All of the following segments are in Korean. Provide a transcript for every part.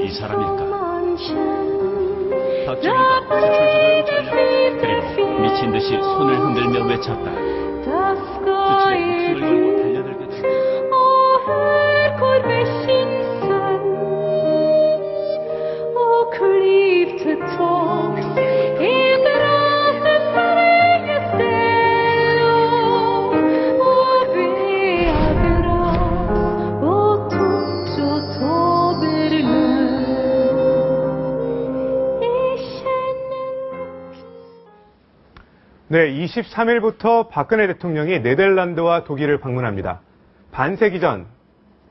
이 사람일까? 박정희가 수출주도용 전략 그리고 미친 듯이 손을 흔들며 외쳤다. 주칠에 목숨을 걸고 달려들게 된다. 네, 23일부터 박근혜 대통령이 네덜란드와 독일을 방문합니다. 반세기 전,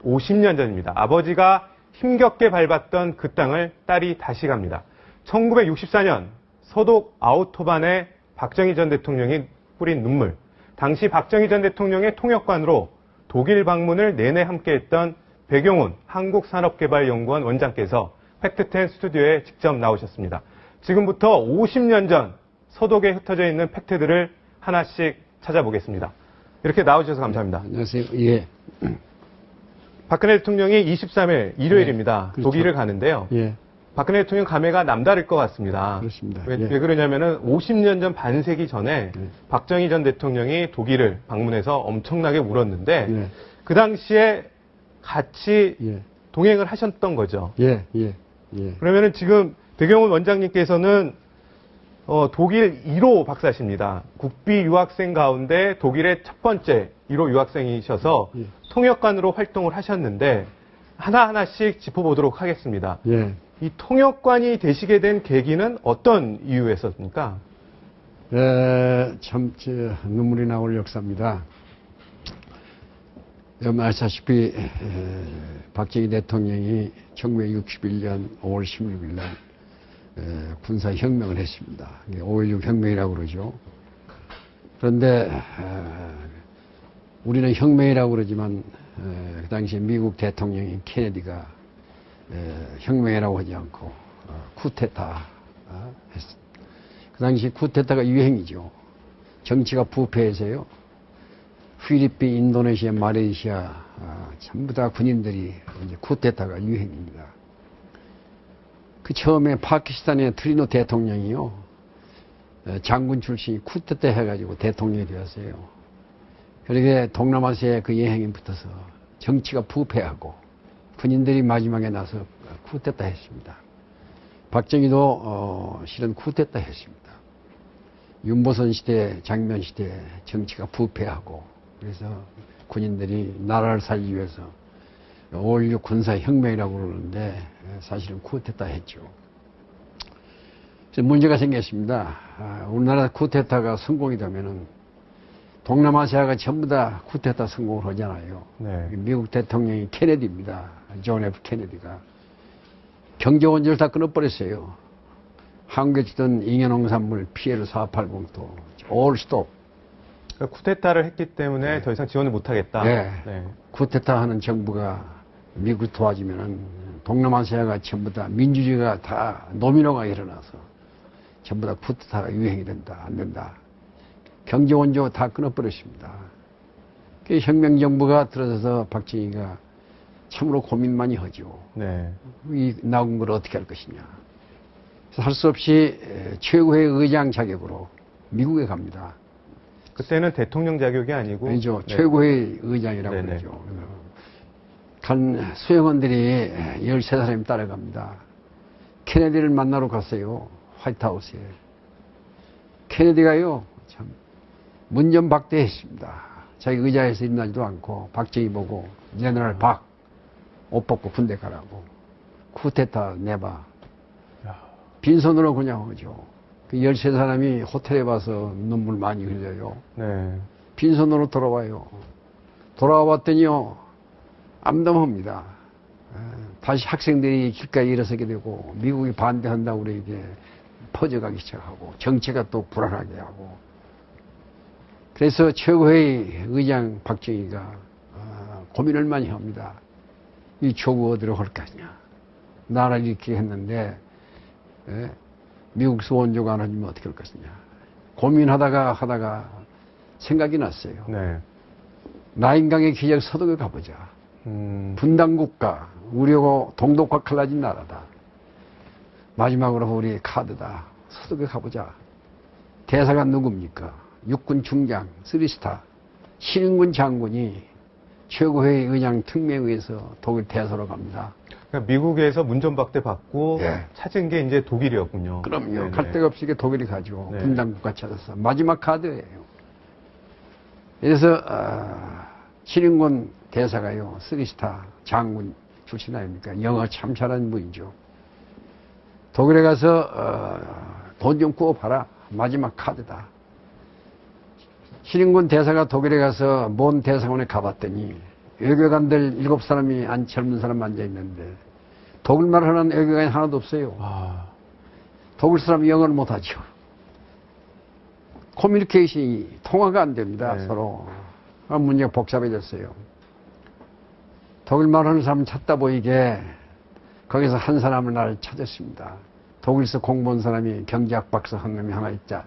50년 전입니다. 아버지가 힘겹게 밟았던 그 땅을 딸이 다시 갑니다. 1964년 서독 아우토반에 박정희 전 대통령이 뿌린 눈물. 당시 박정희 전 대통령의 통역관으로 독일 방문을 내내 함께했던 백용훈 한국산업개발연구원 원장께서 팩트10 스튜디오에 직접 나오셨습니다. 지금부터 50년 전 서독에 흩어져 있는 팩트들을 하나씩 찾아보겠습니다. 이렇게 나와주셔서 감사합니다. 안녕하세요. 예. 박근혜 대통령이 23일 일요일입니다. 그렇죠. 독일을 가는데요. 예. 박근혜 대통령 감회가 남다를 것 같습니다. 그렇습니다. 왜 예. 그러냐면은 50년 전 반세기 전에 예. 박정희 전 대통령이 독일을 방문해서 엄청나게 울었는데 예. 그 당시에 같이 예. 동행을 하셨던 거죠. 예. 예. 예. 그러면은 지금 백용훈 원장님께서는 독일 1호 박사십니다. 국비 유학생 가운데 독일의 첫 번째 1호 유학생이셔서 예. 통역관으로 활동을 하셨는데 하나하나씩 짚어보도록 하겠습니다. 예. 이 통역관이 되시게 된 계기는 어떤 이유였습니까? 참 눈물이 나올 역사입니다. 여러분 아시다시피 박정희 대통령이 1961년 5월 16일 날 군사혁명을 했습니다. 5.16 혁명이라고 그러죠. 그런데 우리는 혁명이라고 그러지만 그 당시에 미국 대통령인 케네디가 혁명이라고 하지 않고 쿠데타 했습니다. 그 당시 쿠데타가 유행이죠. 정치가 부패해서요. 필리핀, 인도네시아, 말레이시아 전부 다 군인들이 이제 쿠데타가 유행입니다. 그 처음에 파키스탄의 트리노 대통령이요. 장군 출신이 쿠데타 해가지고 대통령이 되었어요. 그렇게 동남아시아에 그 여행이 붙어서 정치가 부패하고 군인들이 마지막에 나서 쿠데타 했습니다. 박정희도 실은 쿠데타 했습니다. 윤보선 시대, 장면 시대 정치가 부패하고 그래서 군인들이 나라를 살기 위해서 5.16 군사혁명이라고 그러는데 사실은 쿠데타 했죠. 문제가 생겼습니다. 우리나라 쿠데타가 성공이 되면은 동남아시아가 전부 다 쿠데타 성공을 하잖아요. 네. 미국 대통령이 케네디입니다. 존 F 케네디가. 경제 원조를 다 끊어버렸어요. 한국에 주던 잉여농산물 피해를 사업할봉도 all stop. 그러니까 쿠데타를 했기 때문에 더 이상 지원을 못하겠다. 네. 네. 쿠데타 하는 정부가 미국 도와주면은 동남아시아가 전부 다 민주주의가 다 노미노가 일어나서 전부 다 쿠데타가 유행이 된다. 안 된다. 경제 원조 다 끊어버렸습니다. 그 혁명정부가 들어서서 박정희가 참으로 고민 많이 하죠. 네. 이 나온 걸 어떻게 할 것이냐. 할 수 없이 최고의 의장 자격으로 미국에 갑니다. 그때는 대통령 자격이 아니고 아니죠. 네. 최고의 의장이라고 네네. 그러죠. 간 수행원들이 13사람이 따라갑니다. 케네디를 만나러 갔어요. 화이트하우스에. 케네디가요, 참, 문전박대했습니다. 자기 의자에서 일어나지도 않고, 박정희 보고, 제너럴 박, 옷 벗고 군대 가라고. 쿠데타 내봐. 빈손으로 그냥 오죠. 그 13사람이 호텔에 와서 눈물 많이 흘려요. 네. 빈손으로 돌아와요. 돌아와 봤더니요, 암담합니다. 다시 학생들이 길가에 일어서게 되고, 미국이 반대한다고 그러게 퍼져가기 시작하고, 정체가 또 불안하게 하고. 그래서 최고의 의장 박정희가 고민을 많이 합니다. 이 조국 어디로 갈 거냐. 나라를 이렇게 했는데, 미국 수원조가 안 해주면 어떻게 할 것이냐. 고민하다가 생각이 났어요. 네. 라인강의 기적 서독에 가보자. 분단국가, 우리하고 동독과 갈라진 나라다. 마지막으로 우리 카드다. 서독에 가보자. 대사가 누굽니까? 육군 중장, 3스타, 신인군 장군이 최고회의 의장 특명위에서 독일 대사로 갑니다. 그러니까 미국에서 문전박대 받고 예. 찾은 게 이제 독일이었군요. 그럼요. 네네. 갈 데가 없이 독일이 가죠. 네. 분단국가 찾아서. 마지막 카드예요. 그래서 신인군 대사가요. 3스타 장군 출신 아닙니까? 영어 참 잘하는 분이죠. 독일에 가서 돈 좀 구워봐라. 마지막 카드다. 신인군 대사가 독일에 가서 먼 대사관에 가봤더니 외교관들 7사람이 젊은 사람 앉아있는데 독일말 하는 외교관이 하나도 없어요. 아, 독일 사람이 영어를 못하죠. 커뮤니케이션이 통화가 안 됩니다. 네. 서로. 문제가 복잡해졌어요. 독일말 하는 사람 찾다 보이게 거기서 한 사람을 나를 찾았습니다. 독일에서 공부한 사람이 경제학 박사 한 놈이 하나 있자.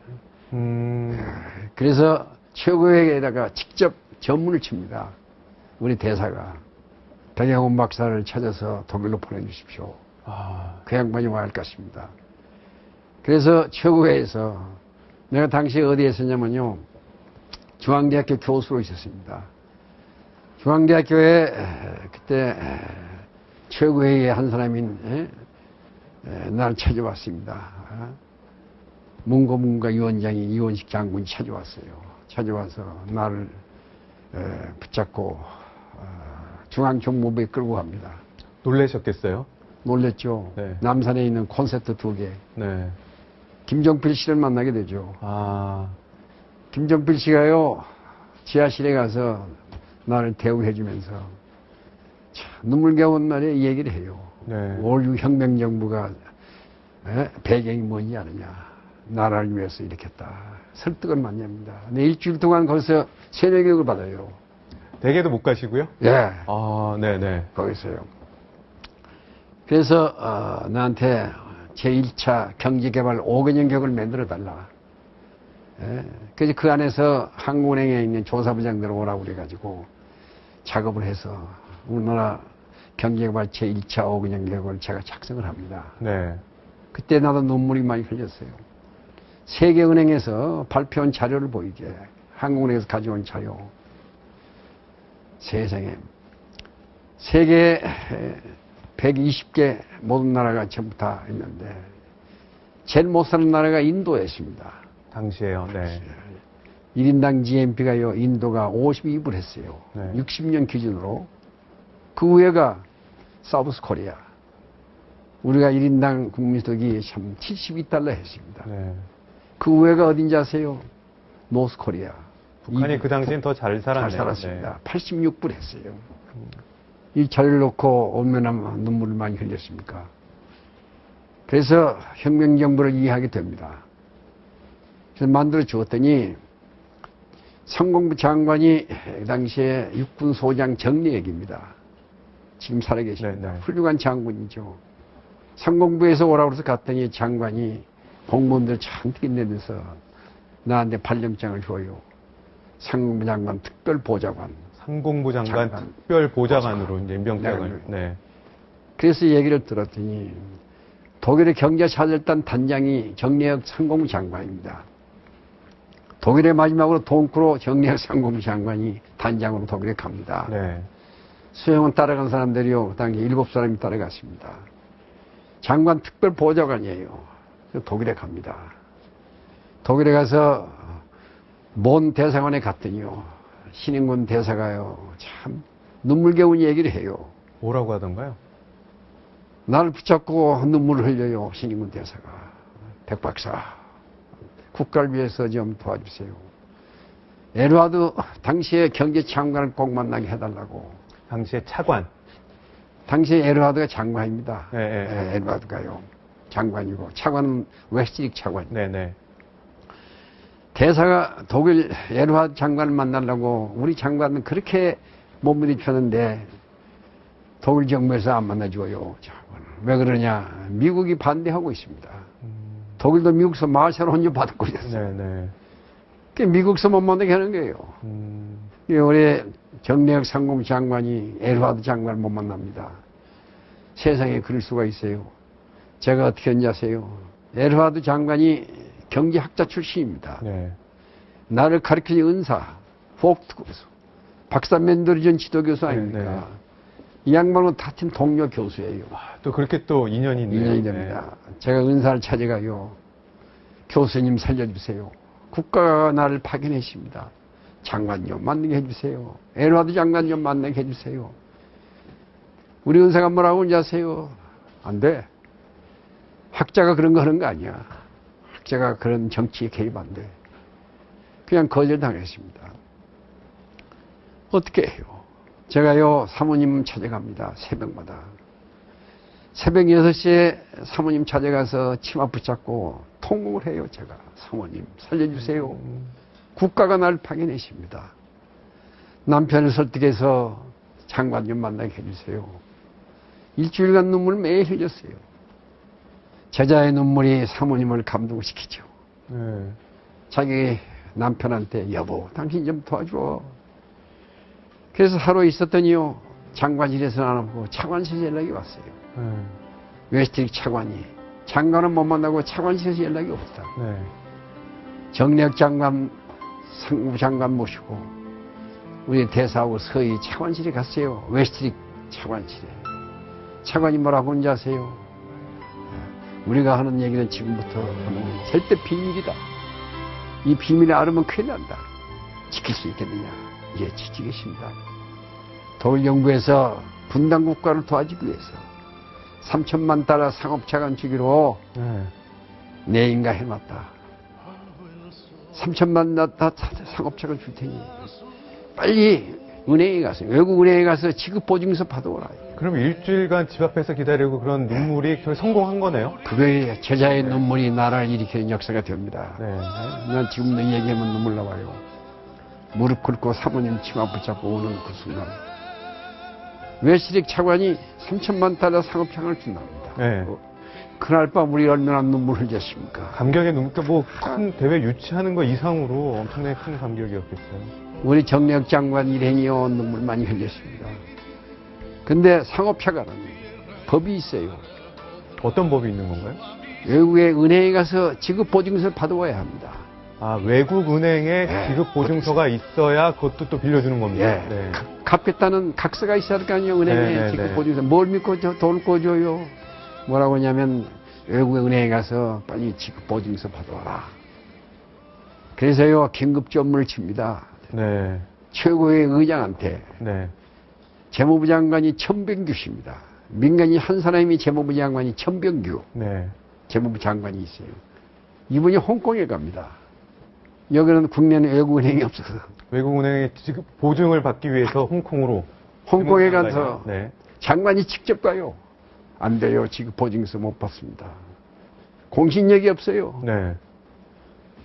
그래서 최고회의에다가 직접 전문을 칩니다. 우리 대사가 백영훈 박사를 찾아서 독일로 보내주십시오. 아, 그 양반이 와야 할 것입니다. 그래서 최고회에서 내가 당시에 어디에 있었냐면요. 중앙대학교 교수로 있었습니다. 중앙대학교에 그때 최고회의의 한 사람인 나를 찾아왔습니다. 문고문과 위원장이 이원식 장군이 찾아왔어요. 찾아와서 나를 붙잡고 중앙정보부에 끌고 갑니다. 놀라셨겠어요? 놀랬죠. 네. 남산에 있는 콘서트 2개. 네. 김정필 씨를 만나게 되죠. 아, 김정필 씨가요, 지하실에 가서 나를 대우해주면서 눈물겨운 말에 이 얘기를 해요. 네. 5.16 혁명정부가 배경이 뭐니 아느냐. 나라를 위해서 일으켰다. 설득을 많이 합니다. 근데 일주일 동안 거기서 세뇌교육을 받아요. 댁에도 못 가시고요? 예, 아, 네네. 거기서요. 그래서 나한테 제1차 경제개발 5개년 계획을 만들어달라. 예. 그래서 그 안에서 한국은행에 있는 조사부장들 오라고 그래가지고 작업을 해서 우리나라 경제개발 제1차 5개년 계획을 제가 작성을 합니다. 네. 그때 나도 눈물이 많이 흘렸어요. 세계은행에서 발표한 자료를 보이게 한국은행에서 가져온 자료. 세상에 세계 120개 모든 나라가 전부 다 있는데 제일 못 사는 나라가 인도였습니다. 당시에요. 네. 1인당 GNP가요, 인도가 52불 했어요. 네. 60년 기준으로. 그 위에가 사우스 코리아. 우리가 1인당 국민소득이 참 72달러 했습니다. 네. 그 위에가 어딘지 아세요? 노스 코리아. 북한이 그 당시엔 더 잘 살았네요. 잘 살았습니다. 86불 했어요. 이 자료를 놓고 얼마나 눈물을 많이 흘렸습니까? 그래서 혁명정부를 이해하게 됩니다. 그래서 만들어 주었더니 상공부 장관이 당시에 육군소장 정리액입니다. 지금 살아계십니다. 네, 네. 훌륭한 장군이죠. 상공부에서 오라고 해서 갔더니 장관이 공무원들 잔뜩 내면서 나한테 발령장을 줘요. 상공부 장관 특별보좌관. 상공부 장관 장관. 특별보좌관으로 이제 임명장을. 네. 그래서 얘기를 들었더니 독일의 경제차절단 단장이 정리혁 상공부 장관입니다. 독일의 마지막으로 동크로 정리혁 상공부 장관이 단장으로 독일에 갑니다. 네. 수영은 따라간 사람들이요. 그 당시 7사람이 따라갔습니다. 장관 특별보좌관이에요. 독일에 갑니다. 독일에 가서 먼 대사관에 갔더니요. 신인군 대사가요. 참 눈물겨운 얘기를 해요. 뭐라고 하던가요? 나를 붙잡고 눈물을 흘려요. 신인군 대사가. 백 박사, 국가를 위해서 좀 도와주세요. 에르하드 당시에 경제장관을 꼭 만나게 해달라고. 당시에 차관. 당시에 에르하드가 장관입니다. 네, 네. 에르하드가요. 장관이고 차관은 웨스트릭 차관. 네네. 대사가 독일 에르하드 장관을 만나려고 우리 장관은 그렇게 못 부딪혔는데 독일 정부에서 안 만나줘요. 장관을. 왜 그러냐? 미국이 반대하고 있습니다. 독일도 미국서 마샬 혼주 받고 있었어요. 네네. 미국서 못 만나게 하는 거예요. 우리 정래혁 상무부 장관이 에르하드 장관을 못 만납니다. 세상에 그럴 수가 있어요. 제가 어떻게 했는지 아세요? 에르하드 장관이 경제학자 출신입니다. 네. 나를 가르친 은사, 포크트고수, 박사 멘토리전 지도교수 아닙니까? 네. 이 양반은 같은 동료 교수예요. 또 그렇게 또 인연이 있네요. 인연이 됩니다. 제가 은사를 찾아가요. 교수님 살려주세요. 국가가 나를 파견했습니다. 장관 좀 만나게 해주세요. 에르하드 장관 좀 만나게 해주세요. 우리 은사가 뭐라고 하는지 아세요? 안 돼. 학자가 그런 거 하는 거 아니야. 학자가 그런 정치에 개입 안 돼. 그냥 거절당했습니다. 어떻게 해요? 제가요, 사모님 찾아갑니다. 새벽마다. 새벽 6시에 사모님 찾아가서 치마 붙잡고 통곡을 해요, 제가. 사모님, 살려주세요. 국가가 나를 파견했습니다. 남편을 설득해서 장관 좀 만나게 해주세요. 일주일간 눈물을 매일 흘렸어요. 제자의 눈물이 사모님을 감동시키죠. 네. 자기 남편한테 여보, 당신 좀 도와줘. 그래서 하루 있었더니요, 장관실에서 안 오고 차관실에서 연락이 왔어요. 웨스트릭 차관이. 장관은 못 만나고 차관실에서 연락이 없다. 네. 정래혁 장관, 상무부 장관 모시고 우리 대사하고 서희 차관실에 갔어요. 웨스트릭 차관실에. 차관이 뭐라고 하는지 아세요? 우리가 하는 얘기는 지금부터 하면 절대 비밀이다. 이 비밀을 알으면 큰일 난다. 지킬 수 있겠느냐? 예, 지키겠습니다. 독일 정부에서 분단 국가를 도와주기 위해서 3천만 달러 상업자관 주기로 내인가 해놨다. 3천만 달러 상업자관 줄 테니 빨리 은행에 가서, 외국 은행에 가서 지급보증서 받아오라. 그럼 일주일간 집 앞에서 기다리고 그런 눈물이 결국 성공한 거네요? 그게 제자의 눈물이 나라를 일으키는 역사가 됩니다. 네. 난 지금도 얘기하면 눈물 나와요. 무릎 꿇고 사모님 치마 붙잡고 오는 그 순간. 웨스트릭 차관이 3천만 달러 상업장을 준답니다. 네. 그날 밤 우리 얼마나 눈물 흘렸습니까? 감격의 눈물, 뭐 큰 대회 유치하는 거 이상으로 엄청나게 큰 감격이었겠어요. 우리 정래혁 장관 일행이요, 눈물 많이 흘렸습니다. 근데 상업차관은 법이 있어요. 어떤 법이 있는 건가요? 외국의 은행에 가서 지급보증서를 받아와야 합니다. 아, 외국 은행에 네, 지급 보증서가 있어야 그것도 또 빌려주는 겁니다. 예. 네. 갚겠다는 각서가 있어야 할 거 아니에요, 은행에. 네, 네, 지급보증서. 뭘 믿고 돈을 꿔줘요? 뭐라고 하냐면, 외국의 은행에 가서 빨리 지급보증서 받아와라. 그래서요, 긴급 전문을 칩니다. 네. 최고의 의장한테. 네. 재무부 장관이 천병규 씨입니다. 민간인 한 사람이 재무부 장관이 천병규. 네. 재무부 장관이 있어요. 이분이 홍콩에 갑니다. 여기는 국내는 외국은행이 없어서. 외국은행에 지급 보증을 받기 위해서 홍콩으로. 홍콩에 가서 네. 장관이 직접 가요. 안 돼요. 지급 보증서 못 받습니다. 공신력이 없어요. 네.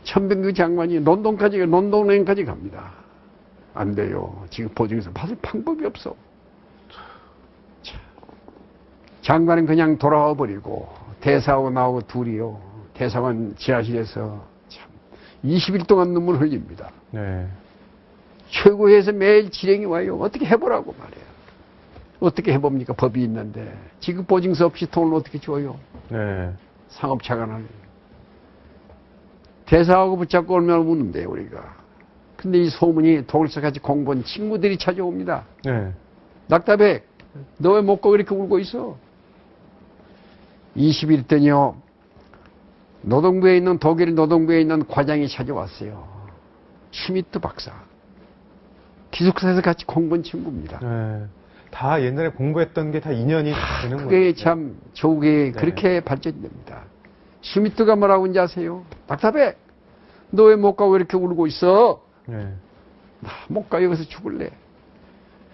천병규 장관이 런던은행까지 갑니다. 안 돼요. 지급 보증서 받을 방법이 없어. 장관은 그냥 돌아와 버리고 대사하고 나하고 둘이요. 대사관 지하실에서 참 20일 동안 눈물 흘립니다. 네. 최고회에서 매일 지령이 와요. 어떻게 해보라고 말해요. 어떻게 해봅니까? 법이 있는데. 지급보증서 없이 돈을 어떻게 줘요? 네. 상업차관을. 대사하고 붙잡고 얼마나 우는데요, 우리가. 근데 이 소문이 독일서 같이 공부한 친구들이 찾아옵니다. 네. 낙타백, 너 왜 못 가고 이렇게 울고 있어? 20일 때요, 노동부에 있는, 독일 노동부에 있는 과장이 찾아왔어요. 슈미트 박사. 기숙사에서 같이 공부한 친구입니다. 네. 다 옛날에 공부했던 게 다 인연이 되는 거예요. 그게 참 조국에 그렇게 발전됩니다. 슈미트가 뭐라고 하는지 아세요? 낙타백, 너 왜 못 가고 이렇게 울고 있어? 네. 나 못 가, 여기서 죽을래.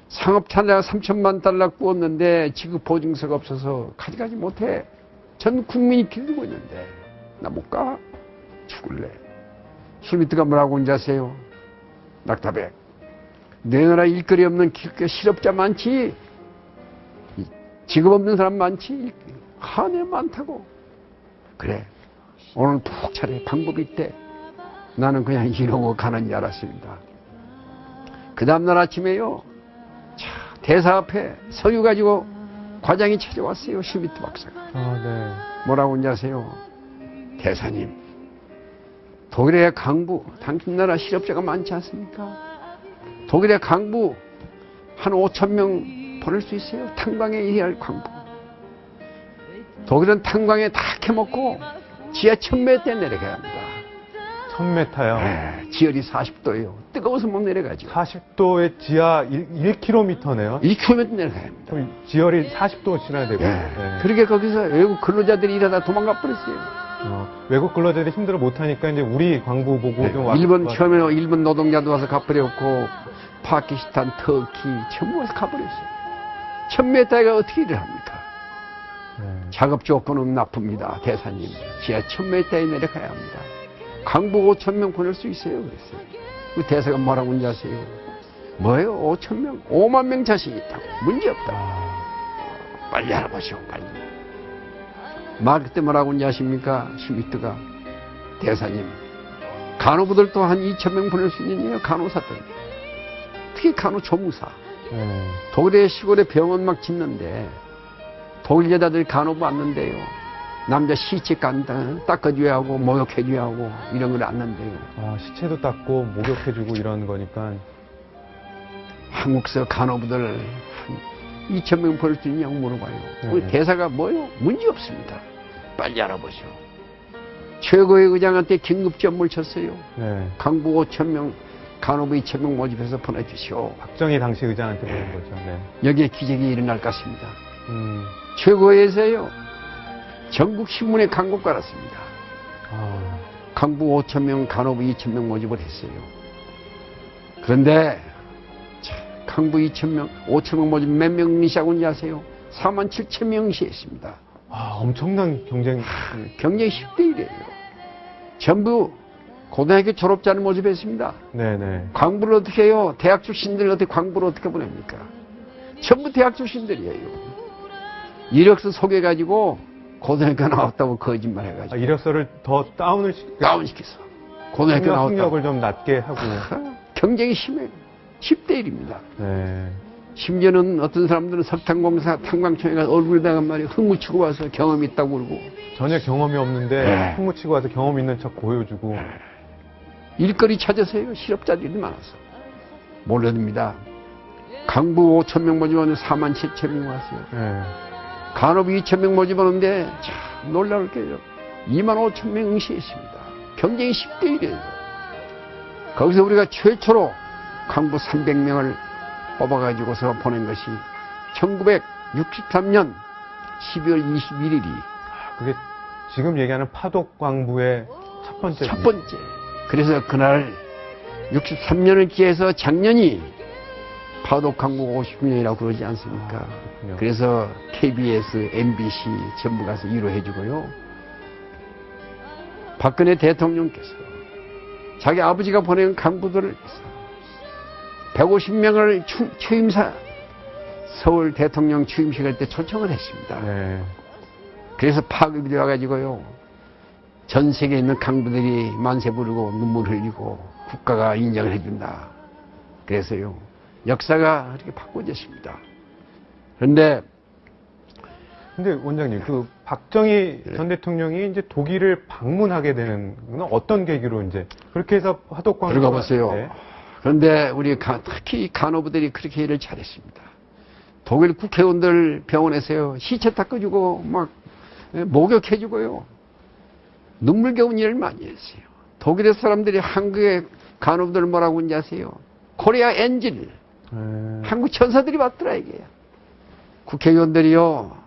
상업차 내가 3천만 달러 꾸었는데 지급 보증서가 없어서 가져가지 못해. 전 국민이 빌리고 있는데 나 못 가. 죽을래. 슈미트가 뭐라고 하는지 아세요? 낙타백, 내 나라 일거리 없는 실업자 많지? 직업 없는 사람 많지? 한해 많다고. 그래, 오늘 푹 차려. 방법이 있대. 나는 그냥 이러고 가는 줄 알았습니다. 그 다음날 아침에요. 자, 대사 앞에 서류 가지고 과장이 찾아왔어요. 슈미트 박사가. 네. 뭐라고 하는지 아세요? 대사님, 독일의 강부, 당신 나라 실업자가 많지 않습니까? 독일의 강부 한 5천 명 보낼 수 있어요. 탄광에 일할 강부. 독일은 탄광에 다 캐먹고 지하 1000m에 내려가야 합니다. 1000m요? 네, 지열이 40도예요. 뜨거워서 못 내려가죠. 40도의 지하 1km네요. 1km 내려가야 합니다. 그럼 지열이 40도 지나야 되고. 네. 그렇게 거기서 외국 근로자들이 일하다 도망가 버렸어요. 외국 근로자들이 힘들어 못하니까 이제 우리 광부 보고 좀 일본 처음에 일본 노동자도 와서 가버렸고 파키스탄, 터키 전부 와서 가버렸어요. 1000m가 어떻게 일을 합니까? 작업 조건은 나쁩니다. 대사님, 지하 1000m에 내려가야 합니다. 강부 5,000명 보낼 수 있어요. 그랬어요. 그 대사가 뭐라고 하는지 아세요? 뭐예요? 5,000명? 5만 명 자신 있다고. 문제없다. 빨리 알아보시오. 빨리. 말 그때 뭐라고 하는지 아십니까? 슈미트가. 대사님, 간호부들도 한 2,000명 보낼 수 있느냐요? 간호사들. 특히 간호조무사. 독일의 시골에 병원 막 짓는데 독일 여자들 간호부 왔는데요. 남자 시체 닦아줘야 하고 목욕해줘야 하고 이런 걸 안는데요. 시체도 닦고 목욕해주고 이런 거니까. 한국서 간호부들 한 2,000명 보낼 수 있냐고 물어봐요. 우리 대사가 뭐요? 문제 없습니다. 빨리 알아보시오. 최고의 의장한테 긴급 전무를 쳤어요. 강부 5,000명, 간호부 2,000명 모집해서 보내주시오. 박정희 당시 의장한테 보낸 거죠. 여기에 기적이 일어날 것 같습니다. 최고에서요. 전국 신문에 광고 깔았습니다. 강부 5,000명, 간호부 2,000명 모집을 했어요. 그런데 강부 2,000명, 5,000명 모집 몇 명 응시하고 아세요? 47,000명 응시했습니다. 엄청난 경쟁. 경쟁이 10대1이에요. 전부 고등학교 졸업자를 모집했습니다. 광부를 어떻게 해요? 대학 출신들 어떻게 광부를 어떻게 보냅니까? 전부 대학 출신들이에요. 이력서 속여가지고 고등학교 나왔다고 거짓말 해가지고. 이력서를 더 다운시켜서. 고등학교 나왔다고. 학력을 좀 낮게 하고. 경쟁이 심해요. 10대1입니다. 심지어는 어떤 사람들은 석탄공사 탄광청에 가서 얼굴 다간 말이에요. 흙묻히고 와서 경험이 있다고 그러고. 전혀 경험이 없는데 흙묻히고 와서 경험 있는 척 보여주고. 일거리 찾으세요. 실업자들이 많아서. 몰라듭니다. 강부 5,000명 모집하는데 47,000명 왔어요. 간호부 2,000명 모집하는데 참 놀라울 게요. 25,000명 응시했습니다. 경쟁이 10대1이에요. 거기서 우리가 최초로 강부 300명을 뽑아가지고서 보낸 것이 1963년 12월 21일이. 그게 지금 얘기하는 파독광부의 첫 번째. 첫 번째. 그래서 그날 63년을 기해서 작년이 파독광부 50년이라고 그러지 않습니까? 그래서 KBS, MBC 전부 가서 위로해주고요. 박근혜 대통령께서 자기 아버지가 보낸 간부들을 150명을 취임사 서울 대통령 취임식 할 때 초청을 했습니다. 그래서 파급이 되어가지고요. 전 세계에 있는 간부들이 만세 부르고 눈물 흘리고 국가가 인정을 해준다. 그래서요. 역사가 이렇게 바꿔졌습니다. 그런데 원장님, 그 박정희 전 대통령이 이제 독일을 방문하게 되는 건 어떤 계기로 이제 그렇게 해서 화독광 들어가 보세요. 그런데 우리 특히 간호부들이 그렇게 일을 잘했습니다. 독일 국회의원들 병원에서요 시체 닦아주고 막 목욕해주고요 눈물겨운 일을 많이 했어요. 독일의 사람들이 한국의 간호부들 뭐라고 하는지 아세요? 코리아 엔젤. 한국 천사들이 왔더라 이게. 국회의원들이요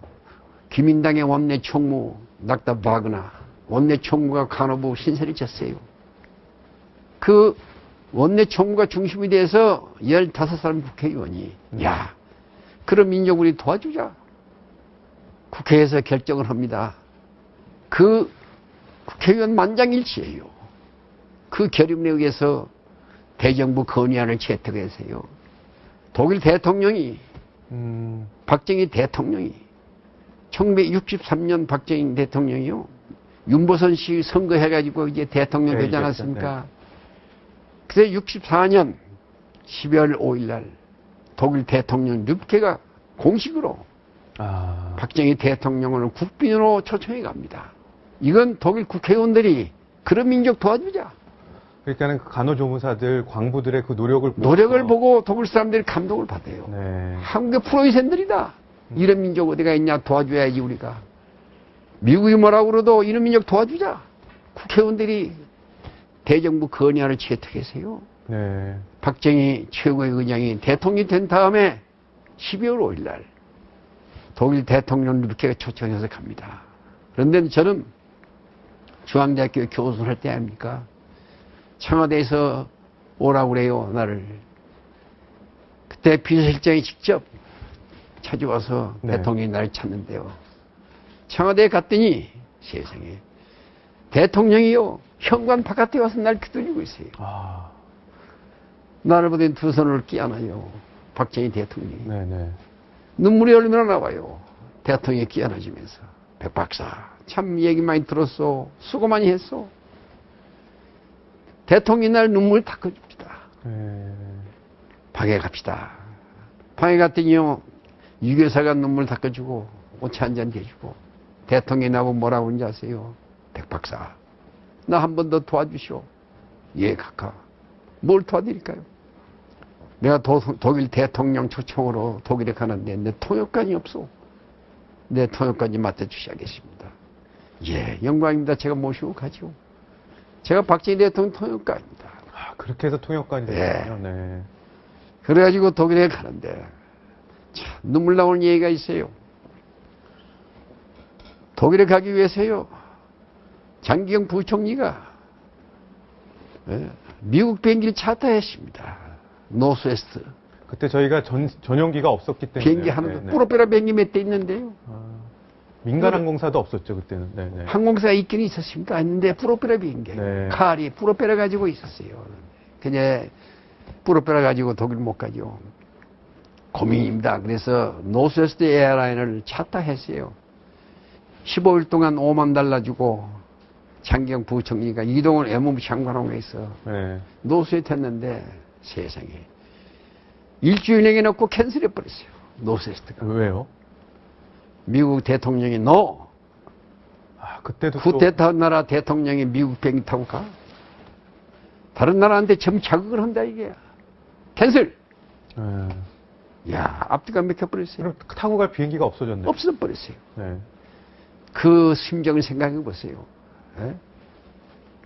기민당의 원내 총무 낙타 바그나 원내 총무가 간호부 신세를 졌어요. 그 원내 총무가 중심이 돼서 15사람 국회의원이 야 그럼 민족 우리 도와주자. 국회에서 결정을 합니다. 그 국회의원 만장일치예요. 그 결의문에 의해서 대정부 건의안을 채택해서요. 독일 대통령이 박정희 대통령이 1963년 박정희 대통령이요. 윤보선 씨 선거해가지고 이제 대통령 되지 않았습니까? 그래서 64년 12월 5일 날 독일 대통령 르브케가 공식으로 박정희 대통령을 국빈으로 초청해 갑니다. 이건 독일 국회의원들이 그런 민족 도와주자. 그러니까는 그 간호조무사들, 광부들의 그 노력을 보고 독일 사람들이 감동을 받아요. 네. 한국의 프로이센들이다. 이런 민족 어디가 있냐 도와줘야지 우리가. 미국이 뭐라고 그러도 이런 민족 도와주자. 국회의원들이 대정부 건의안을 채택했어요. 네. 박정희 최고의 의장이 대통령이 된 다음에 12월 5일 날 독일 대통령 르브케가 초청해서 갑니다. 그런데 저는 중앙대학교 교수를 할 때 아닙니까? 청와대에서 오라고 그래요, 나를. 그때 비서실장이 직접 찾아와서 네. 대통령이 나를 찾는데요. 청와대에 갔더니 세상에 대통령이요, 현관 바깥에 와서 날 기다리고 있어요. 나를 보더니 두 손을 끼안아요. 박정희 대통령이. 네네. 눈물이 얼마나 나와요. 대통령이 끼안아주면서. 백 박사, 참 얘기 많이 들었어. 수고 많이 했어. 대통령이 날 눈물 닦아줍니다. 방에 갑시다. 방에 갔더니요, 유교사가 눈물 닦아주고, 오차 한잔 대주고, 대통령이 나보고 뭐라고 하는지 아세요? 백 박사, 나 한 번 더 도와주시오. 예, 각하. 뭘 도와드릴까요? 내가 독일 대통령 초청으로 독일에 가는데 내 통역관이 없어. 내 통역관이 맡아주셔야겠습니다. 예, 영광입니다. 제가 모시고 가죠. 제가 박정희 대통령 통역관입니다. 그렇게 해서 통역관이 됐군요. 네. 그래가지고 독일에 가는데 참 눈물 나오는 얘기가 있어요. 독일에 가기 위해서요, 장기영 부총리가 미국 비행기를 차타했습니다. 노스웨스트. 그때 저희가 전용기가 없었기 때문에. 비행기 하나도, 프로페러 비행기 몇 대 있는데요. 민간 항공사도 없었죠, 그때는. 네네. 항공사가 있긴 있었습니까? 했는데 프로페러 비행기. 네. 칼이 프로페러 가지고 있었어요. 그냥 프로페러 가지고 독일 못 가죠. 고민입니다. 그래서 노스웨스트 에어라인을 차타했어요. 15일 동안 $50,000 주고 장기영 부총리가 이동을 외무부 장관홍에서 노스웨스트 했는데 세상에 일주일 내에 놓고 캔슬해버렸어요. 노스웨스트가. 왜요? 미국 대통령이 그때도 쿠데타 나라 대통령이 미국 비행기 타고 가? 다른 나라한테 점 자극을 한다 이게. 캔슬. 야, 앞뒤가 맥혀버렸어요. 그럼 타고 갈 비행기가 없어졌네요. 없어버렸어요. 네. 그 심정을 생각해 보세요. 네?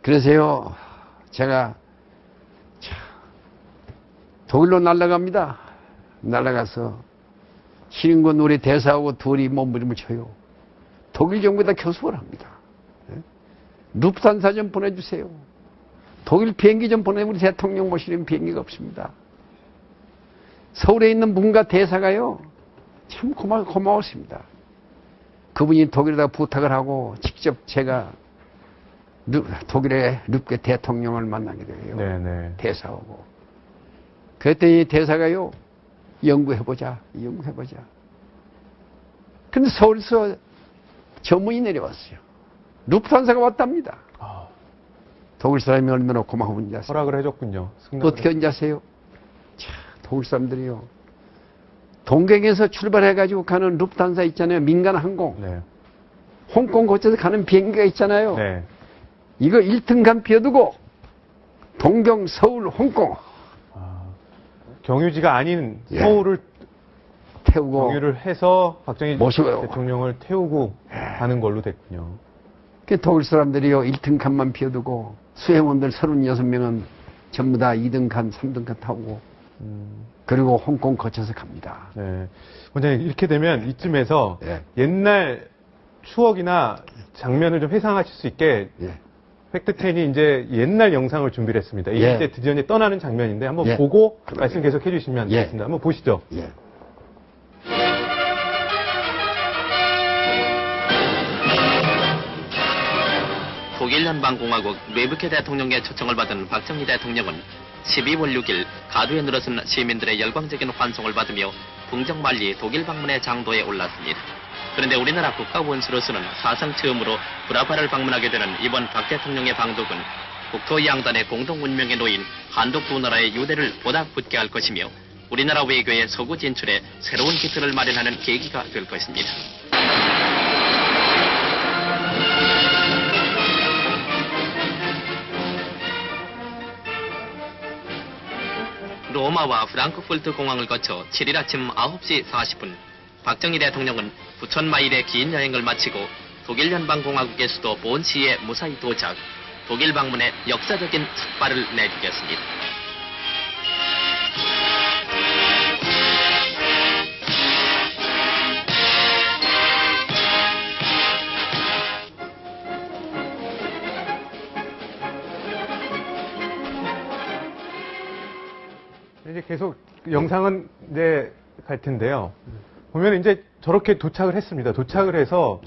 그래서요, 제가 독일로 날아갑니다. 날아가서 신인권 우리 대사하고 둘이 몸부림을 쳐요. 독일 정부에다 교섭을 합니다. 네? 루프탄사 좀 보내주세요. 독일 비행기 좀 보내면 우리 대통령 모시는 비행기가 없습니다. 서울에 있는 문가 대사가요, 참 고마웠습니다. 그분이 독일에다 부탁을 하고 직접 제가 독일의 르브케 대통령을 만나게 돼요. 네네. 대사하고. 그랬더니 대사가요, 연구해보자. 근데 서울에서 전문이 내려왔어요. 루프탄사가 왔답니다. 독일 사람이 얼마나 고마운지 아세요? 허락을 해줬군요. 어떻게 하는지 아세요? 자, 독일 사람들이요, 동경에서 출발해가지고 가는 루프탄사 있잖아요. 민간 항공. 네. 홍콩 거쳐서 가는 비행기가 있잖아요. 네. 이거 1등간 비워두고 동경, 서울, 홍콩. 경유지가 아닌 서울을 태우고 경유를 해서 박정희 모시고요. 대통령을 태우고 가는 걸로 됐군요. 그 독일 사람들이요, 1등간만 비워두고 수행원들 36명은 전부 다 2등간, 3등간 타고 그리고 홍콩 거쳐서 갑니다. 네. 원장님, 이렇게 되면 이쯤에서 옛날 추억이나 장면을 좀 회상하실 수 있게 팩트10이 이제 옛날 영상을 준비를 했습니다. 이제 드디어 이제 떠나는 장면인데 한번 보고 말씀 계속 해주시면 되겠습니다. 한번 보시죠. 독일 연방공화국 르브케 대통령의 초청을 받은 박정희 대통령은 12월 6일 가두에 늘어선 시민들의 열광적인 환송을 받으며 풍정만리 독일 방문의 장도에 올랐습니다. 그런데 우리나라 국가원수로서는 사상 처음으로 브라바를 방문하게 되는 이번 박 대통령의 방독은 국토 양단의 공동 운명에 놓인 한독 두 나라의 유대를 보다 굳게 할 것이며 우리나라 외교의 서구 진출에 새로운 기틀을 마련하는 계기가 될 것입니다. 로마와 프랑크푸르트 공항을 거쳐 7일 아침 9시 40분 박정희 대통령은 9,000마일의 긴 여행을 마치고 독일 연방공화국의 수도 본시에 무사히 도착, 독일 방문에 역사적인 삭발을 내디뎠습니다. 이제 계속 영상은 이제 갈 텐데요. 보면 이제 저렇게 도착을 했습니다. 도착을 해서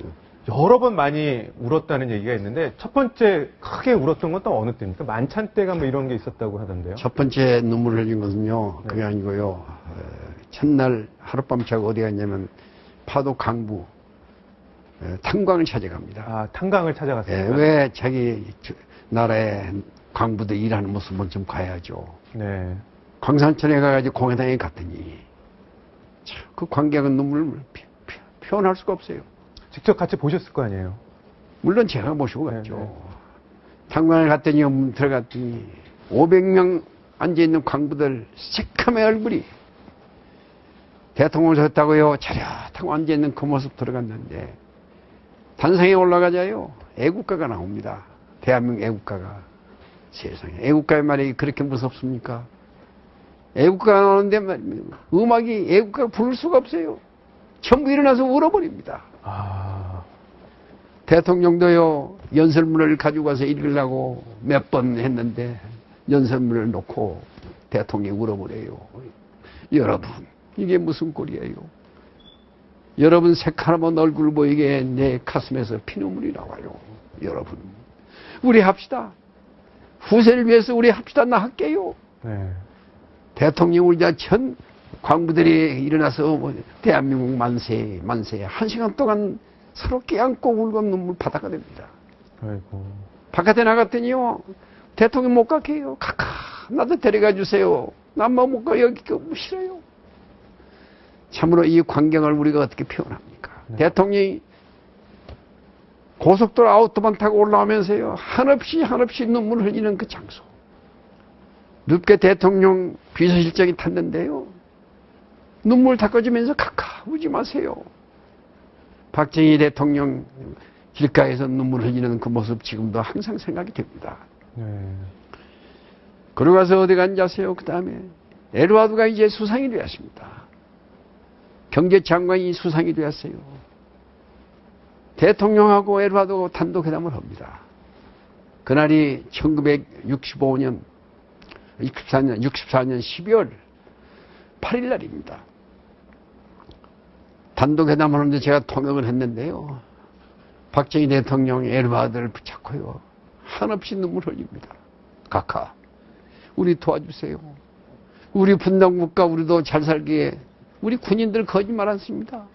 여러 번 많이 울었다는 얘기가 있는데 첫 번째 크게 울었던 건 또 어느 때입니까? 만찬 때가 뭐 이런 게 있었다고 하던데요. 첫 번째 눈물을 흘린 것은요, 그게 아니고요. 첫날 하룻밤 자고 어디 갔냐면 파도 강부 탄광을 찾아갑니다. 아, 탄광을 찾아갔어요. 왜 자기 나라의 광부들 일하는 모습을 좀 봐야죠. 네. 광산천에 가가지고 공회당에 갔더니 참, 그 관객은 눈물을 표현할 수가 없어요. 직접 같이 보셨을 거 아니에요. 물론 제가 모시고 갔죠. 네. 탄광을 갔더니 들어갔더니 500명 앉아있는 광부들 새카매 얼굴이 대통령을 섰다고요. 차렷하고 앉아있는 그 모습 들어갔는데 단상에 올라가자요. 애국가가 나옵니다. 대한민국 애국가가. 세상에 애국가의 말이 그렇게 무섭습니까? 애국가가 나오는데 음악이 애국가가 부를 수가 없어요. 전부 일어나서 울어버립니다. 아. 대통령도요, 연설문을 가지고 가서 읽으려고 몇 번 했는데, 연설문을 놓고 대통령이 울어버려요. 여러분, 이게 무슨 꼴이에요? 여러분 새카만 얼굴 보이게 내 가슴에서 피눈물이 나와요. 여러분, 우리 합시다. 후세를 위해서 우리 합시다. 나 할게요. 네. 대통령 울자 전 광부들이 일어나서 대한민국 만세, 만세. 1시간 동안 서로 껴안고 울고 눈물 바다가 됩니다. 아이고. 바깥에 나갔더니요, 대통령 못 가게 해요. 카카, 나도 데려가 주세요. 난 뭐 못 가, 여기 싫어요. 참으로 이 광경을 우리가 어떻게 표현합니까? 네. 대통령이 고속도로 아우토반 타고 올라오면서요, 한없이 눈물 흘리는 그 장소. 눕게 대통령 비서실장이 탔는데요, 눈물 닦아주면서 카카, 우지 마세요. 박정희 대통령 길가에서 눈물 흘리는 그 모습 지금도 항상 생각이 됩니다. 네. 그러고 가서 어디 앉아세요? 그 다음에 에드와드가 이제 수상이 되었습니다. 경제장관이 수상이 되었어요. 대통령하고 에드와드가 단독회담을 합니다. 그날이 1964년 12월 8일 날입니다. 단독회담을 하는데 제가 통역을 했는데요. 박정희 대통령이 에드와드를 붙잡고요. 한없이 눈물 흘립니다. 카카, 우리 도와주세요. 우리 분단국가 우리도 잘 살기에 우리 군인들 거짓말 안 씁니다.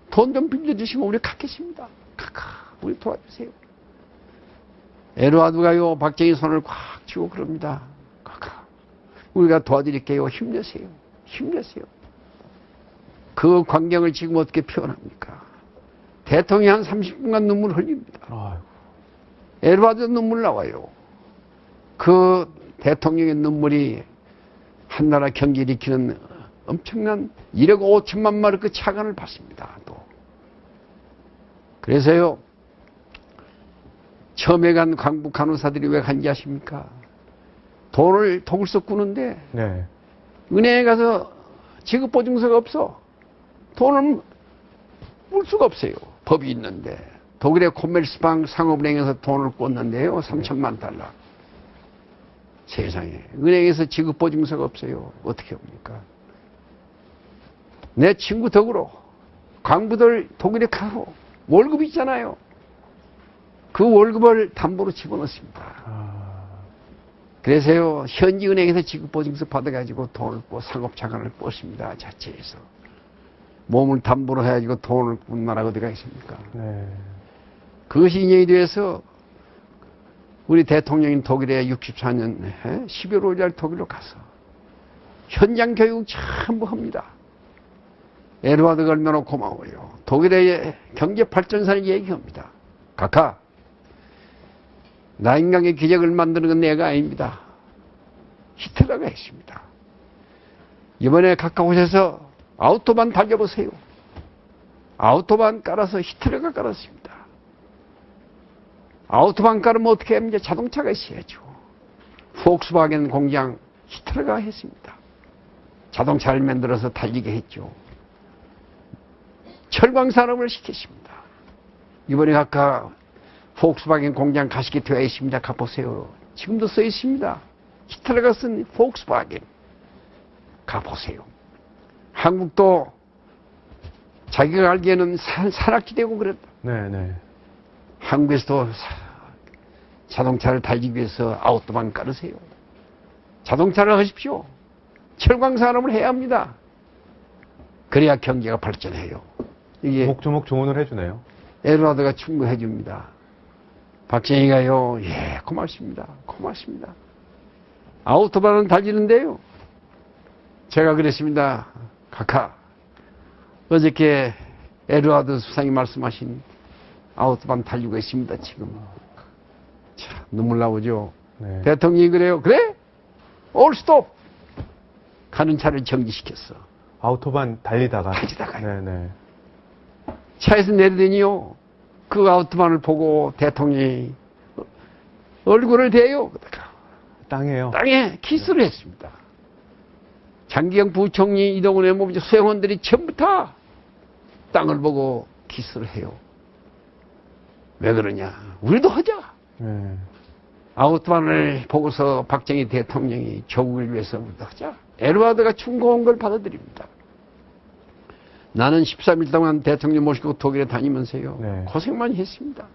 돈 좀 빌려주시면 우리 갖겠습니다. 카카, 우리 도와주세요. 에드와드가요, 박정희 손을 꽉 쥐고 그럽니다. 카카, 우리가 도와드릴게요. 힘내세요. 힘내세요. 그 광경을 지금 어떻게 표현합니까? 대통령이 한 30분간 눈물 흘립니다. 아이고. 에드와드 눈물 나와요. 그 대통령의 눈물이 한나라 경기를 일으키는 엄청난 1억 5천만 마르크 차관을 받습니다. 또. 그래서요, 처음에 간 광부 간호사들이 왜 간지 아십니까? 돈을 독일서 꾸는데, 네. 은행에 가서 지급보증서가 없어. 돈을 물 수가 없어요. 법이 있는데. 독일의 코메르스방 상업은행에서 돈을 꿨는데요. 3천만 달러. 세상에. 은행에서 지급보증서가 없어요. 어떻게 합니까? 내 친구 덕으로 광부들 독일에 가고 월급 있잖아요. 그 월급을 담보로 집어넣습니다. 그래서요, 현지 은행에서 지급보증서 받아가지고 돈을 꿔 상업자산을 꿨습니다. 자체에서. 몸을 담보로 해가지고 돈을 꾼 나라가 어디가 있습니까? 네. 그것이 인연이 돼서 우리 대통령인 독일에 64년 12월 5일 독일로 가서 현장 교육 전부 합니다. 에드와드가 얼마나 고마워요. 독일의 경제 발전사를 얘기합니다. 각하, 나 인간의 기적을 만드는 건 내가 아닙니다. 히틀러가 했습니다. 이번에 각하 오셔서 아우토반 달려보세요. 아우토반 깔아서 히틀러가 깔았습니다. 아우토반 깔으면 어떻게 하면 이제 자동차가 있어야죠. 폭스바겐 공장 히틀러가 했습니다. 자동차를 만들어서 달리게 했죠. 철광산업을 시켰습니다. 이번에 각하 폭스바겐 공장 가시게 되어 있습니다. 가보세요. 지금도 써 있습니다. 히틀러가 쓴 폭스바겐. 가보세요. 한국도 자기가 알기에는 산악지대고 그랬다. 네네. 한국에서도 자동차를 달리기 위해서 아우토반 깔으세요. 자동차를 하십시오. 철광산업을 해야 합니다. 그래야 경제가 발전해요. 이게 조목조목 조언을 해주네요. 에드와드가 충고해 줍니다. 박정희가요, 예, 고맙습니다. 고맙습니다. 아우토반은 달리는데요. 제가 그랬습니다. 각하, 어저께 에드와드 수상이 말씀하신 아우토반 달리고 있습니다, 지금. 참, 눈물 나오죠. 네. 대통령이 그래요. 그래? 올 스톱! 가는 차를 정지시켰어. 아우토반 달리다가요. 네네. 차에서 내리더니요, 그 아우토반을 보고 대통령이 얼굴을 대요. 땅에요. 땅에 키스를 했습니다. 장기영 부총리, 이동훈 외무부 수행원들이 전부 다 땅을 보고 키스를 해요. 왜 그러냐? 우리도 하자. 네. 아우토반을 보고서 박정희 대통령이 조국을 위해서 우리도 하자. 에드와드가 충고한 걸 받아들입니다. 나는 13일 동안 대통령 모시고 독일에 다니면서요. 네. 고생 많이 했습니다.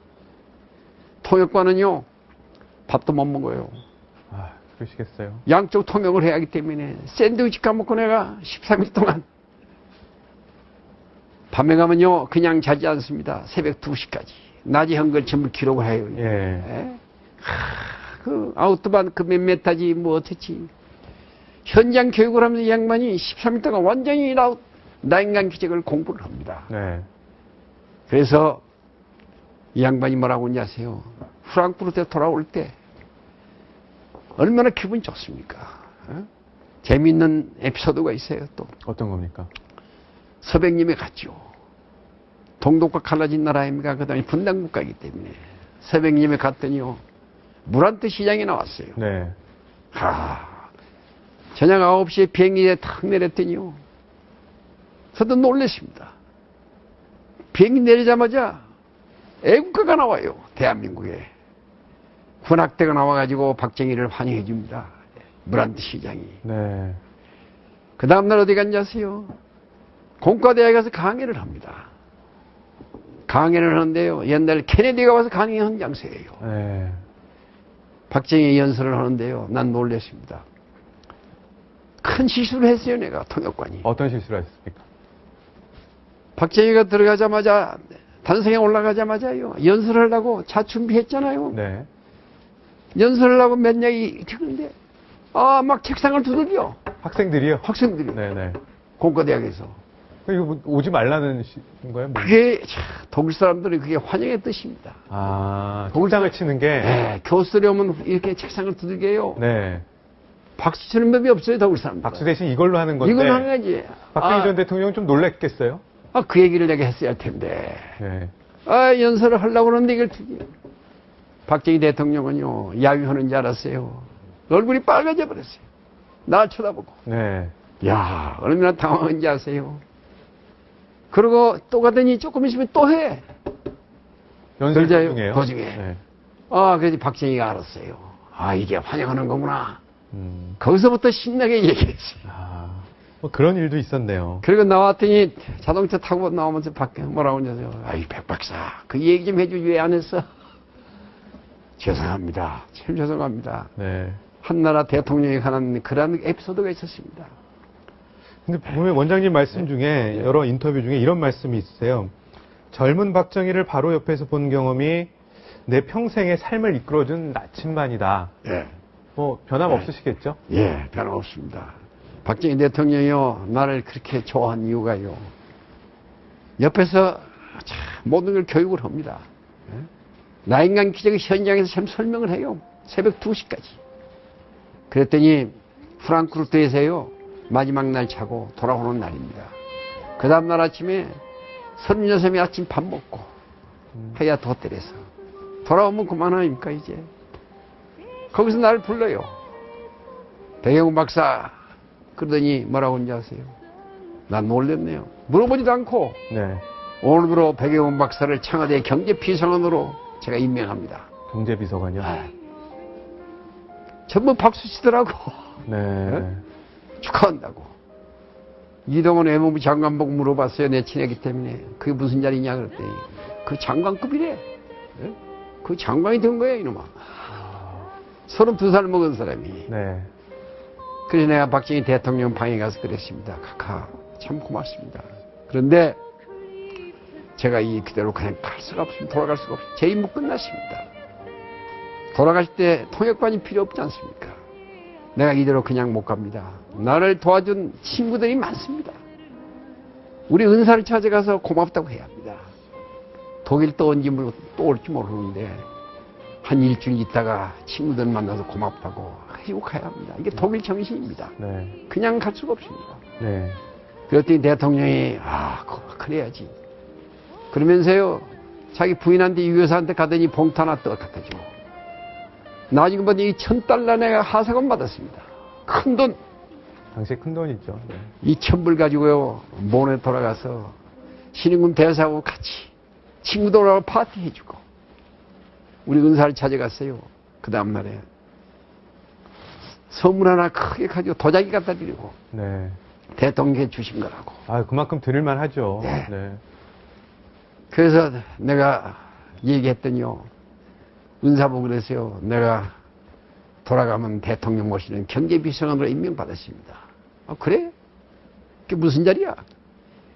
통역관은요, 밥도 못 먹어요. 아, 그러시겠어요. 양쪽 통역을 해야 하기 때문에 샌드위치 까먹고 내가 13일 동안 밤에 가면요 그냥 자지 않습니다. 새벽 2시까지 낮에 한 걸 전부 기록을 해요. 예. 예? 그 아우토반 그 몇 메타지 뭐 어떻지 현장 교육을 하면서 이 양반이 13일 동안 완전히 나 인간 기적을 공부를 합니다. 네. 그래서 이 양반이 뭐라고 하냐 아세요? 프랑크푸르트에 돌아올 때 얼마나 기분이 좋습니까? 재미있는 에피소드가 있어요. 또 어떤 겁니까? 서백님에 갔죠. 동독과 갈라진 나라입니까? 그 다음에 분단국가이기 때문에 서백님에 갔더니요 무란트 시장에 나왔어요. 네. 저녁 9시에 비행기에 탁 내렸더니요 저도 놀랐습니다. 비행기 내리자마자 애국가가 나와요. 대한민국에 군악대가 나와가지고 박정희를 환영해 줍니다. 무란트 시장이. 네. 그 다음날 어디 갔냐세요? 공과대학에 가서 강의를 합니다. 강의를 하는데요. 옛날 케네디가 와서 강의한 장소예요. 네. 박정희 연설을 하는데요. 난 놀랐습니다. 큰 실수를 했어요. 내가 통역관이. 어떤 실수를 하셨습니까? 박정희가 들어가자마자 단성에 올라가자마자요. 연설을 하려고 차 준비했잖아요. 네. 연설을 하고 몇 명이 듣는데 막 책상을 두들겨. 학생들이요? 학생들이. 네네. 공과대학에서. 이거 뭐 오지 말라는 거예요? 뭐. 그게 독일 사람들이 그게 환영의 뜻입니다. 아, 독일장을 치는 게. 네, 교수들이 오면 이렇게 책상을 두들겨요. 네. 박수 치는 법이 없어요, 독일 사람들. 박수 대신 이걸로 하는 건데. 이걸 하는 거지. 박정희 전 대통령은 좀 놀랬겠어요? 그 얘기를 내가 했어야 할 텐데. 네. 연설을 하려고 그러는데 이걸 박정희 대통령은요, 야유하는 줄 알았어요. 얼굴이 빨개져 버렸어요. 나 쳐다보고. 네. 야, 얼마나 당황한지 아세요? 그리고 또 가더니 조금 있으면 또 해. 연설 중에요? 도중에. 네. 그래서 박정희가 알았어요. 이게 환영하는 거구나. 거기서부터 신나게 얘기했어요. 뭐 그런 일도 있었네요. 그리고 나왔더니 자동차 타고 나오면서 뭐라고 하냐고요. 백 박사, 그 얘기 좀 해주지 왜 안 했어? 죄송합니다. 참 죄송합니다. 네. 한나라 대통령에 관한 그런 에피소드가 있었습니다. 근데 보면 원장님 말씀 중에 여러 인터뷰 중에 이런 말씀이 있으세요. 젊은 박정희를 바로 옆에서 본 경험이 내 평생의 삶을 이끌어준 나침반이다. 예. 뭐 변함없으시겠죠? 예, 변함없습니다. 박정희 대통령이요, 나를 그렇게 좋아한 이유가요, 옆에서 참 모든 걸 교육을 합니다. 예? 나인강 기적 현장에서 참 설명을 해요. 새벽 2시까지. 그랬더니 프랑크푸르트에서요, 마지막 날 자고 돌아오는 날입니다. 그 다음날 아침에 36이 아침 밥 먹고 해야 호텔에서 돌아오면 그만 아닙니까 이제. 거기서 나를 불러요. 백영훈 박사. 그러더니 뭐라고 하는지 아세요? 난 놀랬네요. 물어보지도 않고 네. 오늘부로 백영훈 박사를 청와대 경제비서관으로 제가 임명합니다. 경제비서관이요? 전부 박수 치더라고. 네. 축하한다고. 이동원 외무부 장관 보고 물어봤어요. 내 친애기 때문에. 그게 무슨 자리냐 그랬더니 그 장관급이래. 예? 그 장관이 된 거야 이놈아. 32살 먹은 사람이. 네. 그래서 내가 박정희 대통령 방에 가서 그랬습니다. 카카 참 고맙습니다. 그런데 제가 이 그대로 그냥 갈 수가 없습니다. 돌아갈 수가 없습니다. 제 임무 끝났습니다. 돌아가실 때 통역관이 필요 없지 않습니까? 내가 이대로 그냥 못 갑니다. 나를 도와준 친구들이 많습니다. 우리 은사를 찾아가서 고맙다고 해야 합니다. 독일 또 언제 또 올지 모르는데 한 일주일 있다가 친구들 만나서 고맙다고 해주고 가야 합니다. 이게 독일 정신입니다. 네. 그냥 갈 수가 없습니다. 네. 그랬더니 대통령이 그래야지. 그러면서요 자기 부인한테 유여사한테 가더니 봉투 하나 떠 갖다 줘. 나중에 보니 1,000달러 내가 하사금 받았습니다. 큰 돈. 당시에 큰 돈이죠. 네. 2,000불 가지고요 몬에 돌아가서 신인군 대사하고 같이 친구들하고 파티 해주고 우리 은사를 찾아갔어요. 그 다음날에 선물 하나 크게 가지고 도자기 갖다 드리고 네. 대통령께 주신 거라고. 그만큼 드릴만 하죠. 네. 네. 그래서 내가 얘기했더니요 은사보고 그랬어요. 내가 돌아가면 대통령 모시는 경제비서관으로 임명받았습니다. 그래? 그게 무슨 자리야?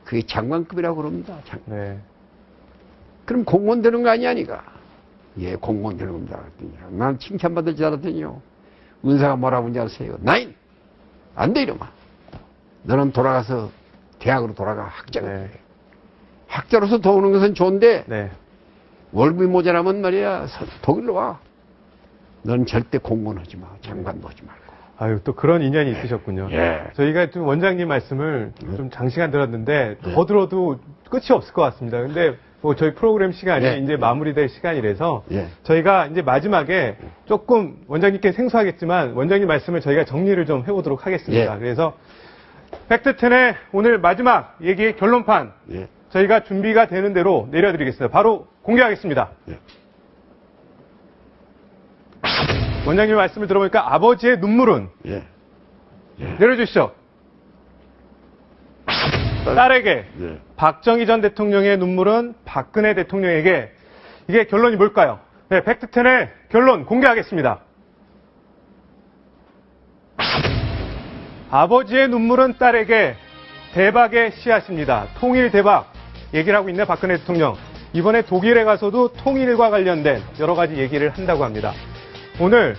그게 장관급이라고 그럽니다. 네. 그럼 공무원 되는 거 아니야, 니가? 예, 공무원 되는 겁니다. 그랬더니 난 칭찬받을 줄 알았더니요 은사가 뭐라고 하는지 아세요? 나인! 안 돼, 이놈아. 너는 돌아가서 대학으로 돌아가. 학자가 돼. 네. 학자로서 도우는 것은 좋은데 네. 월급이 모자라면 말이야 독일로 와. 넌 절대 공무원하지 마. 장관도 하지 말고. 또 그런 인연이 있으셨군요. 예. 저희가 좀 원장님 말씀을 좀 장시간 들었는데 더 들어도 끝이 없을 것 같습니다. 근데 뭐 저희 프로그램 시간이 예. 이제 마무리될 시간이라서 예. 저희가 이제 마지막에 조금 원장님께 생소하겠지만 원장님 말씀을 저희가 정리를 좀 해보도록 하겠습니다. 예. 그래서 팩트10의 오늘 마지막 얘기의 결론판 예. 저희가 준비가 되는 대로 내려드리겠습니다. 바로 공개하겠습니다. 예. 원장님 말씀을 들어보니까 아버지의 눈물은 예. 내려주시죠. 딸에게 예. 박정희 전 대통령의 눈물은 박근혜 대통령에게 이게 결론이 뭘까요? 네, 팩트10의 결론 공개하겠습니다. 아버지의 눈물은 딸에게 대박의 씨앗입니다. 통일 대박 얘기를 하고 있는 박근혜 대통령. 이번에 독일에 가서도 통일과 관련된 여러 가지 얘기를 한다고 합니다. 오늘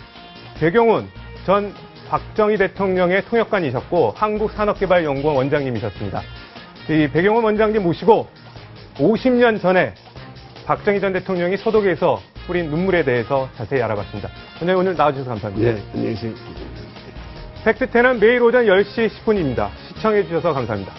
백영훈 전 박정희 대통령의 통역관이셨고 한국산업개발연구원 원장님이셨습니다. 이 백영훈 원장님 모시고 50년 전에 박정희 전 대통령이 서독에서 뿌린 눈물에 대해서 자세히 알아봤습니다. 원장님 오늘 나와주셔서 감사합니다. 예. 안녕히 계세요. 팩트10은 매일 오전 10시 10분입니다. 시청해주셔서 감사합니다.